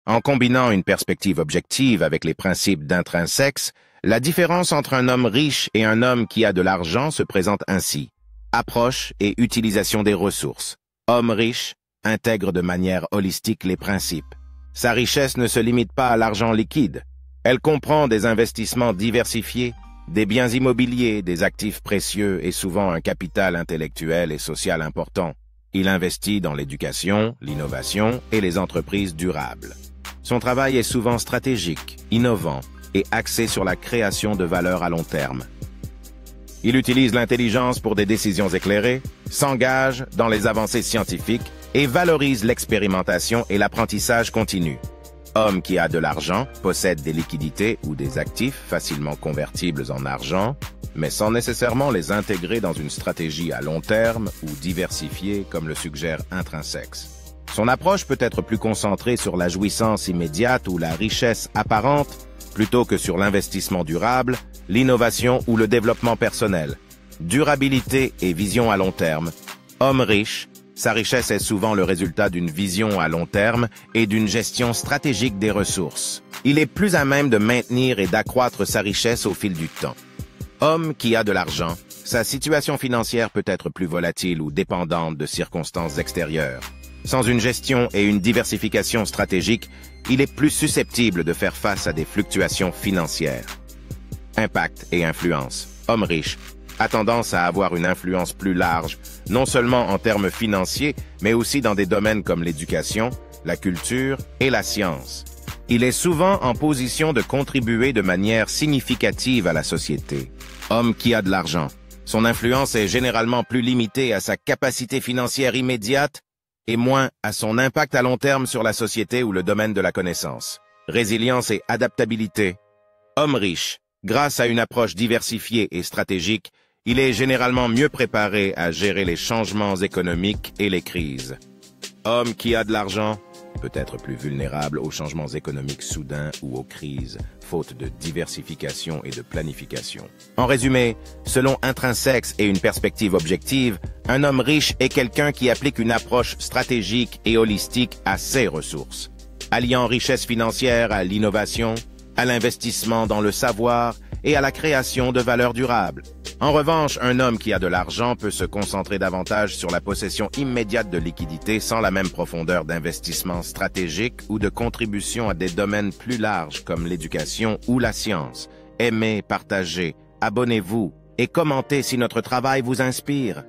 En combinant une perspective objective avec les principes d'intrinsèques, la différence entre un homme riche et un homme qui a de l'argent se présente ainsi. Approche et utilisation des ressources. Homme riche intègre de manière holistique les principes. Sa richesse ne se limite pas à l'argent liquide. Elle comprend des investissements diversifiés, des biens immobiliers, des actifs précieux et souvent un capital intellectuel et social important. Il investit dans l'éducation, l'innovation et les entreprises durables. Son travail est souvent stratégique, innovant et axé sur la création de valeur à long terme. Il utilise l'intelligence pour des décisions éclairées, s'engage dans les avancées scientifiques et valorise l'expérimentation et l'apprentissage continu. Homme qui a de l'argent, possède des liquidités ou des actifs facilement convertibles en argent, mais sans nécessairement les intégrer dans une stratégie à long terme ou diversifiée comme le suggère Intrinsèques. Son approche peut être plus concentrée sur la jouissance immédiate ou la richesse apparente, plutôt que sur l'investissement durable, l'innovation ou le développement personnel. Durabilité et vision à long terme. Homme riche, sa richesse est souvent le résultat d'une vision à long terme et d'une gestion stratégique des ressources. Il est plus à même de maintenir et d'accroître sa richesse au fil du temps. Homme qui a de l'argent, sa situation financière peut être plus volatile ou dépendante de circonstances extérieures. Sans une gestion et une diversification stratégique, il est plus susceptible de faire face à des fluctuations financières. Impact et influence. Homme riche a tendance à avoir une influence plus large, non seulement en termes financiers, mais aussi dans des domaines comme l'éducation, la culture et la science. Il est souvent en position de contribuer de manière significative à la société. Homme qui a de l'argent. Son influence est généralement plus limitée à sa capacité financière immédiate et moins à son impact à long terme sur la société ou le domaine de la connaissance. Résilience et adaptabilité. Homme riche. Grâce à une approche diversifiée et stratégique, il est généralement mieux préparé à gérer les changements économiques et les crises. Homme qui a de l'argent peut être plus vulnérable aux changements économiques soudains ou aux crises, faute de diversification et de planification. En résumé, selon Intrinsèques et une perspective objective, un homme riche est quelqu'un qui applique une approche stratégique et holistique à ses ressources, alliant richesse financière à l'innovation, à l'investissement dans le savoir et à la création de valeurs durables. En revanche, un homme qui a de l'argent peut se concentrer davantage sur la possession immédiate de liquidités sans la même profondeur d'investissement stratégique ou de contribution à des domaines plus larges comme l'éducation ou la science. Aimez, partagez, abonnez-vous et commentez si notre travail vous inspire.